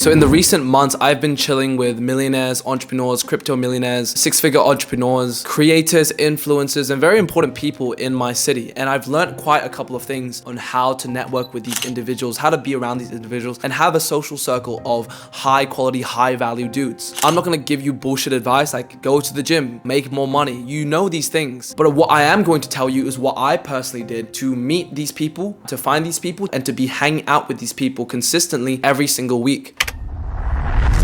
So in the recent months, I've been chilling with millionaires, entrepreneurs, crypto millionaires, six-figure entrepreneurs, creators, influencers, and very important people in my city. And I've learned quite a couple of things on how to network with these individuals, how to be around these individuals, and have a social circle of high quality, high value dudes. I'm not gonna give you bullshit advice like go to the gym, make more money. You know these things. But what I am going to tell you is what I personally did to meet these people, to find these people, and to be hanging out with these people consistently every single week.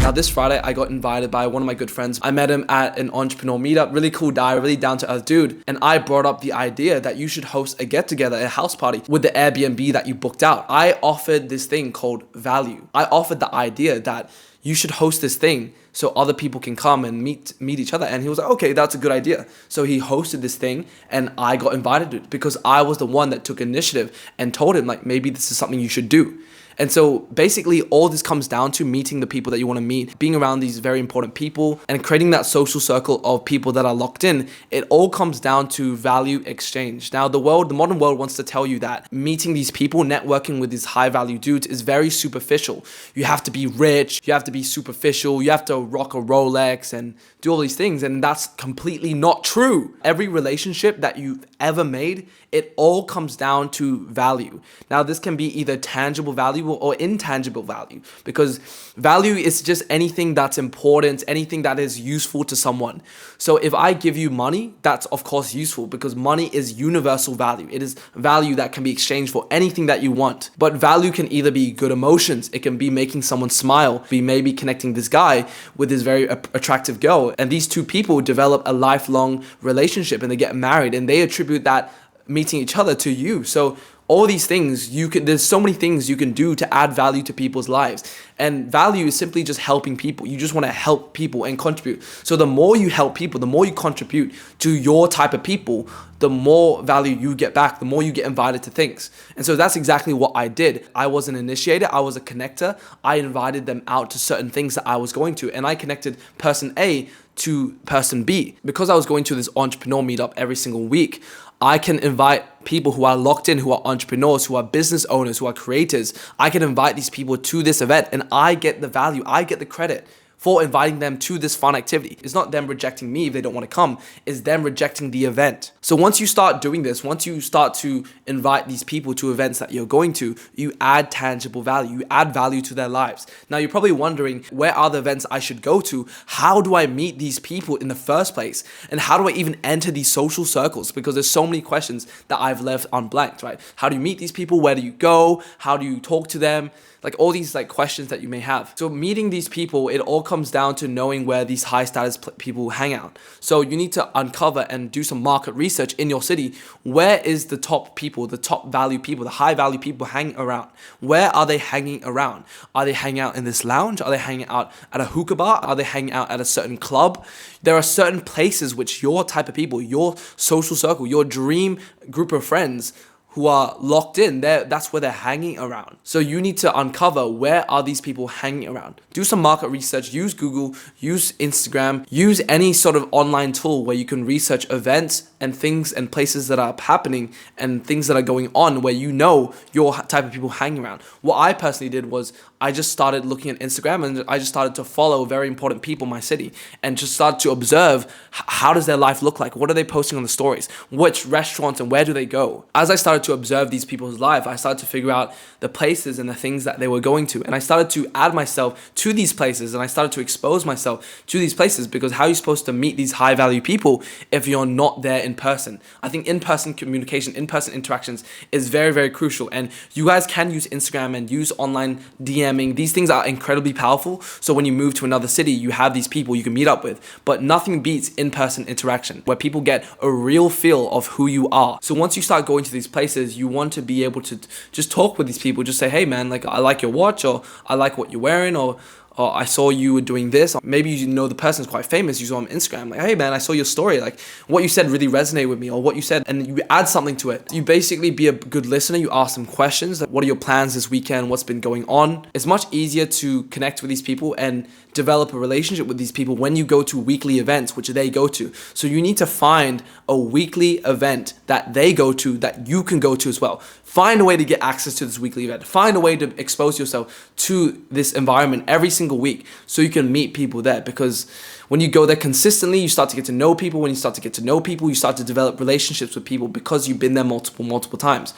Now this Friday, I got invited by one of my good friends. I met him at an entrepreneur meetup, really cool guy, really down to earth dude. And I brought up the idea that you should host a get together, a house party with the Airbnb that you booked out. I offered this thing called value. I offered the idea that you should host this thing so other people can come and meet each other. And he was like, okay, that's a good idea. So he hosted this thing and I got invited to it because I was the one that took initiative and told him like, maybe this is something you should do. And so basically all this comes down to meeting the people that you want to meet, being around these very important people and creating that social circle of people that are locked in. It all comes down to value exchange. Now the modern world wants to tell you that meeting these people, networking with these high value dudes is very superficial. You have to be rich, you have to be superficial, you have to rock a Rolex and do all these things. And that's completely not true. Every relationship that you've ever made, it all comes down to value. Now this can be either tangible value or intangible value, because value is just anything that's important, anything that is useful to someone. So if I give you money, that's of course useful because money is universal value. It is value that can be exchanged for anything that you want. But value can either be good emotions, it can be making someone smile, be maybe connecting this guy with this very attractive girl, and these two people develop a lifelong relationship and they get married and they attribute that meeting each other to you. So all these things, there's so many things you can do to add value to people's lives. And value is simply just helping people. You just want to help people and contribute. So the more you help people, the more you contribute to your type of people, the more value you get back, the more you get invited to things. And so that's exactly what I did. I was an initiator, I was a connector. I invited them out to certain things that I was going to, and I connected person A to person B. Because I was going to this entrepreneur meetup every single week, I can invite people who are locked in, who are entrepreneurs, who are business owners, who are creators. I can invite these people to this event and I get the value, I get the credit for inviting them to this fun activity. It's not them rejecting me if they don't want to come, it's them rejecting the event. So once you start doing this, once you start to invite these people to events that you're going to, you add tangible value, you add value to their lives. Now you're probably wondering, where are the events I should go to? How do I meet these people in the first place? And how do I even enter these social circles? Because there's so many questions that I've left unblanked, right? How do you meet these people? Where do you go? How do you talk to them? Like all these questions that you may have. So meeting these people, it all comes down to knowing where these high status people hang out. So you need to uncover and do some market research in your city. Where is the top people, the top value people, the high value people hanging around? Where are they hanging around? Are they hanging out in this lounge? Are they hanging out at a hookah bar? Are they hanging out at a certain club? There are certain places which your type of people, your social circle, your dream group of friends who are locked in, that's where they're hanging around. So you need to uncover, where are these people hanging around? Do some market research, use Google, use Instagram, use any sort of online tool where you can research events and things and places that are happening and things that are going on where you know your type of people hanging around. What I personally did was I just started looking at Instagram and I just started to follow very important people in my city and just started to observe how does their life look like? What are they posting on the stories? Which restaurants and where do they go? As I started to observe these people's life, I started to figure out the places and the things that they were going to. And I started to add myself to these places and I started to expose myself to these places, because how are you supposed to meet these high value people if you're not there in person? I think in-person communication, in-person interactions is very, very crucial. And you guys can use Instagram and use online DMing. These things are incredibly powerful. So when you move to another city, you have these people you can meet up with, but nothing beats in-person interaction where people get a real feel of who you are. So once you start going to these places, you want to be able to just talk with these people, just say, hey man, like I like your watch, or I like what you're wearing, or oh, I saw you were doing this. Maybe you know the person's quite famous. You saw him on Instagram. Like, hey man, I saw your story. Like, what you said really resonated with me, or what you said, and you add something to it. You basically be a good listener. You ask them questions. Like, what are your plans this weekend? What's been going on? It's much easier to connect with these people and develop a relationship with these people when you go to weekly events, which they go to. So you need to find a weekly event that they go to that you can go to as well. Find a way to get access to this weekly event. Find a way to expose yourself to this environment every single week so you can meet people there, because when you go there consistently, you start to get to know people. When you start to get to know people, you start to develop relationships with people because you've been there multiple times.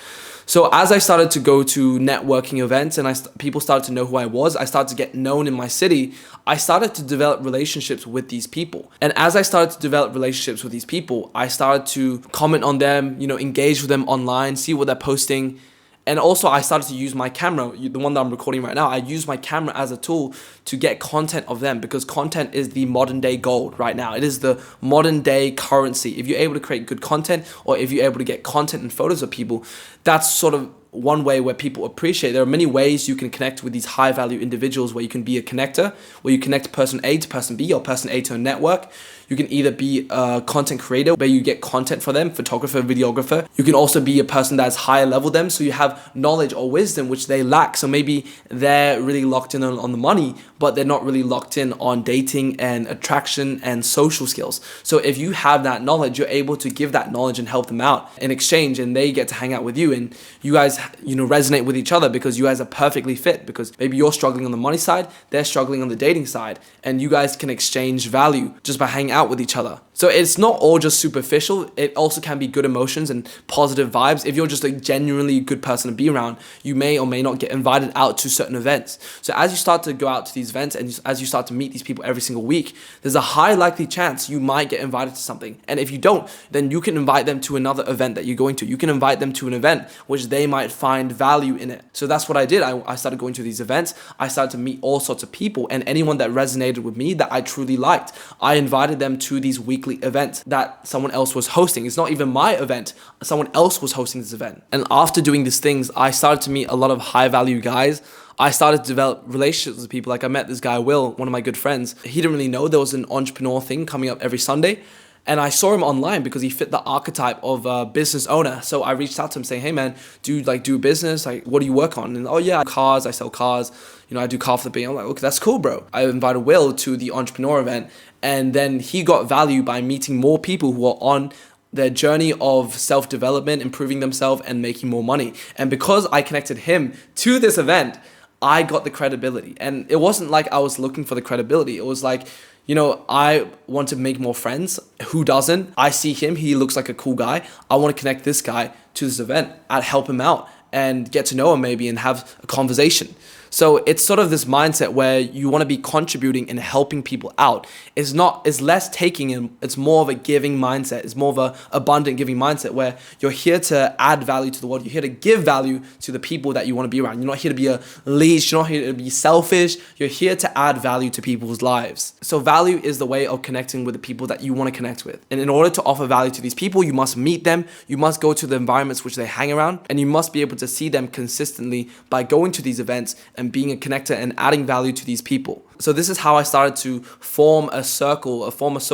So as I started to go to networking events and people started to know who I was, I started to get known in my city, I started to develop relationships with these people. And as I started to develop relationships with these people, I started to comment on them, engage with them online, see what they're posting. And also I started to use my camera, the one that I'm recording right now. I use my camera as a tool to get content of them, because content is the modern day gold right now. It is the modern day currency. If you're able to create good content, or if you're able to get content and photos of people, that's sort of one way where people appreciate. There are many ways you can connect with these high value individuals, where you can be a connector, where you connect person A to person B, or person A to a network. You can either be a content creator where you get content for them, photographer, videographer. You can also be a person that's higher level them, so you have knowledge or wisdom which they lack. So maybe they're really locked in on the money, but they're not really locked in on dating and attraction and social skills. So if you have that knowledge, you're able to give that knowledge and help them out in exchange, and they get to hang out with you, and you guys resonate with each other because you guys are perfectly fit, because maybe you're struggling on the money side, they're struggling on the dating side, and you guys can exchange value just by hanging out with each other. So it's not all just superficial. It also can be good emotions and positive vibes. If you're just a genuinely good person to be around, you may or may not get invited out to certain events. So as you start to go out to these events, and as you start to meet these people every single week, there's a high likely chance you might get invited to something. And if you don't, then you can invite them to another event that you're going to. You can invite them to an event which they might find value in it. So that's what I did. I started going to these events. I started to meet all sorts of people, and anyone that resonated with me that I truly liked, I invited them to these weekly events that someone else was hosting. It's not even my event. Someone else was hosting this event. And after doing these things, I started to meet a lot of high value guys. I started to develop relationships with people. Like, I met this guy, Will, one of my good friends. He didn't really know there was an entrepreneur thing coming up every Sunday. And I saw him online because he fit the archetype of a business owner. So I reached out to him saying, hey man, do you do business? Like, what do you work on? And oh yeah, cars, I sell cars. I do car flipping. I'm like, okay, that's cool, bro. I invited Will to the entrepreneur event, and then he got value by meeting more people who are on their journey of self-development, improving themselves and making more money. And because I connected him to this event, I got the credibility. And it wasn't like I was looking for the credibility. It was like, I want to make more friends. Who doesn't? I see him. He looks like a cool guy. I want to connect this guy to this event. I'd help him out and get to know him maybe and have a conversation. So it's sort of this mindset where you want to be contributing and helping people out. It's less taking, and it's more of a giving mindset. It's more of a abundant giving mindset where you're here to add value to the world. You're here to give value to the people that you want to be around. You're not here to be a leech. You're not here to be selfish. You're here to add value to people's lives. So value is the way of connecting with the people that you want to connect with. And in order to offer value to these people, you must meet them. You must go to the environments which they hang around, and you must be able to see them consistently by going to these events and being a connector and adding value to these people. So this is how I started to form a social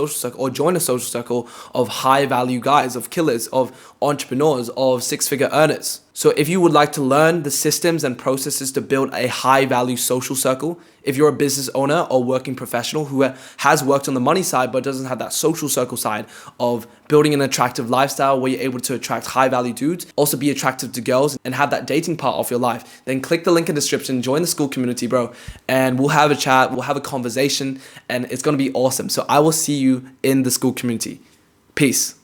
circle, or join a social circle of high value guys, of killers, of entrepreneurs, of six-figure earners. So if you would like to learn the systems and processes to build a high value social circle, if you're a business owner or working professional who has worked on the money side but doesn't have that social circle side of building an attractive lifestyle where you're able to attract high value dudes, also be attractive to girls and have that dating part of your life, then click the link in the description, join the school community, bro, and we'll have a chat, we'll have a conversation, and it's going to be awesome. So I will see you in the school community. Peace.